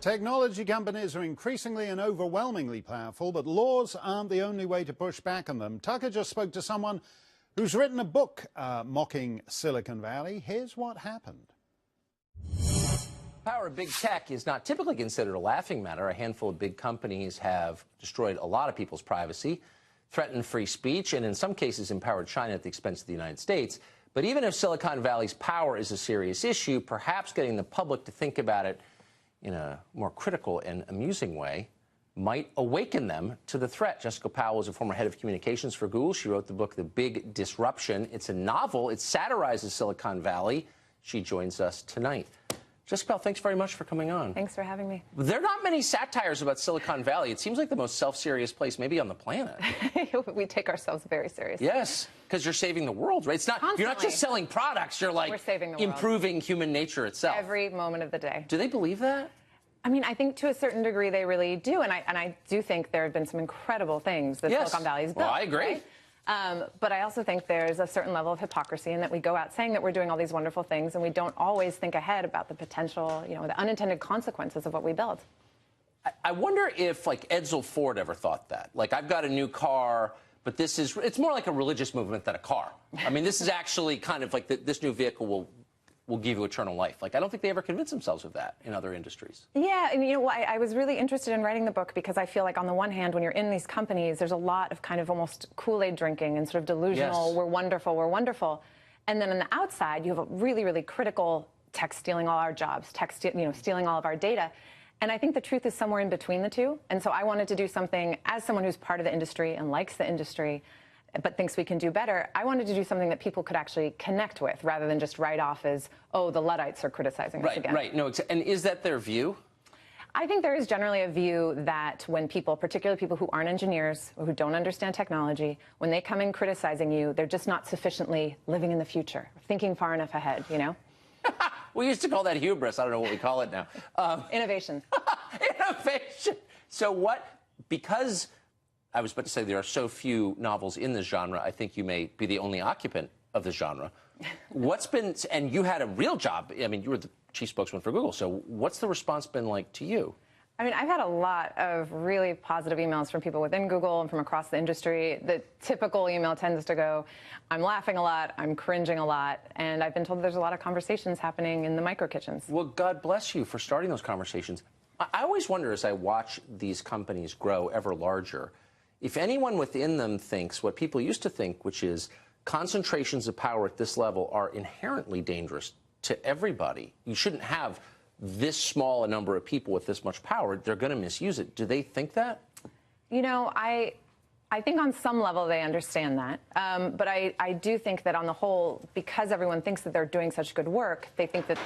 Technology companies are increasingly and overwhelmingly powerful, but laws aren't the only way to push back on them. Tucker just spoke to someone who's written a book mocking Silicon Valley. Here's what happened. Power of big tech is not typically considered a laughing matter. A handful of big companies have destroyed a lot of people's privacy, threatened free speech, and in some cases empowered China at the expense of the United States. But even if Silicon Valley's power is a serious issue, perhaps getting the public to think about it in a more critical and amusing way might awaken them to the threat. Jessica Powell is a former head of communications for Google. She wrote the book, The Big Disruption. It's a novel. It satirizes Silicon Valley. She joins us tonight. Jessica Powell, thanks very much for coming on. Thanks for having me. There are not many satires about Silicon Valley. It seems like the most self-serious place maybe on the planet. We take ourselves very seriously. Yes, because you're saving the world, right? It's not. Constantly. You're not just selling products. You're like We're saving the improving human nature itself. Every moment of the day. Do they believe that? I mean, I think to a certain degree they really do, and I do think there have been some incredible things that Yes. Silicon Valley's built. Well, I agree. Right? But I also think there's a certain level of hypocrisy in that we go out saying that we're doing all these wonderful things, and we don't always think ahead about the potential, the unintended consequences of what we build. I wonder if, like, Edsel Ford ever thought that. Like, I've got a new car, but it's more like a religious movement than a car. I mean, this is actually kind of like this new vehicle will give you eternal life. Like, I don't think they ever convince themselves of that in other industries. Yeah, and I was really interested in writing the book because I feel like on the one hand, when you're in these companies, there's a lot of kind of almost Kool-Aid drinking and sort of delusional, Yes. we're wonderful. And then on the outside, you have a really, really critical tech stealing all our jobs, tech stealing all of our data. And I think the truth is somewhere in between the two. And so I wanted to do something, as someone who's part of the industry and likes the industry, but thinks we can do better, I wanted to do something that people could actually connect with rather than just write off as, oh, the Luddites are criticizing us again. Right. No, and is that their view? I think there is generally a view that when people, particularly people who aren't engineers or who don't understand technology, when they come in criticizing you, they're just not sufficiently living in the future, thinking far enough ahead, We used to call that hubris. I don't know what we call it now. Innovation. Innovation. So because I was about to say there are so few novels in this genre, I think you may be the only occupant of the genre. And you had a real job. I mean, you were the chief spokesman for Google. So what's the response been like to you? I mean, I've had a lot of really positive emails from people within Google and from across the industry. The typical email tends to go, I'm laughing a lot, I'm cringing a lot, and I've been told there's a lot of conversations happening in the micro kitchens. Well, God bless you for starting those conversations. I always wonder, as I watch these companies grow ever larger, if anyone within them thinks what people used to think, which is concentrations of power at this level are inherently dangerous to everybody. You shouldn't have this small a number of people with this much power. They're going to misuse it. Do they think that? I think on some level they understand that. But I do think that on the whole, because everyone thinks that they're doing such good work, they think that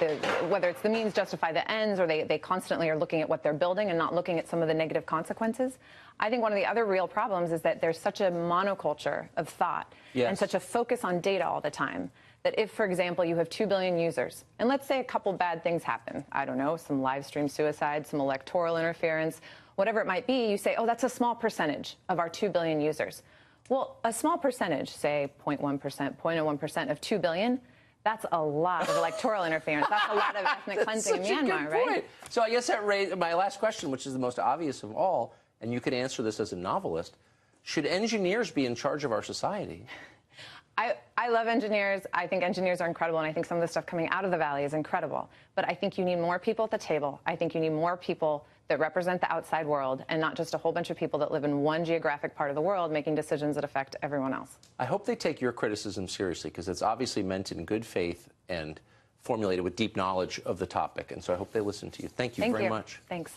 whether it's the means justify the ends or they constantly are looking at what they're building and not looking at some of the negative consequences. I think one of the other real problems is that there's such a monoculture of thought and such a focus on data all the time that if, for example, you have 2 billion users, and let's say a couple bad things happen, I don't know, some live stream suicide, some electoral interference, whatever it might be, you say, oh, that's a small percentage of our 2 billion users. Well, a small percentage, say 0.1%, 0.01% of 2 billion, that's a lot of electoral interference. That's a lot of ethnic cleansing in Myanmar, right? So I guess that raised my last question, which is the most obvious of all, and you could answer this as a novelist. Should engineers be in charge of our society? I love engineers. I think engineers are incredible, and I think some of the stuff coming out of the Valley is incredible. But I think you need more people at the table. I think you need more people that represent the outside world and not just a whole bunch of people that live in one geographic part of the world making decisions that affect everyone else. I hope they take your criticism seriously, because it's obviously meant in good faith and formulated with deep knowledge of the topic. And so I hope they listen to you. Thank you very much. Thanks.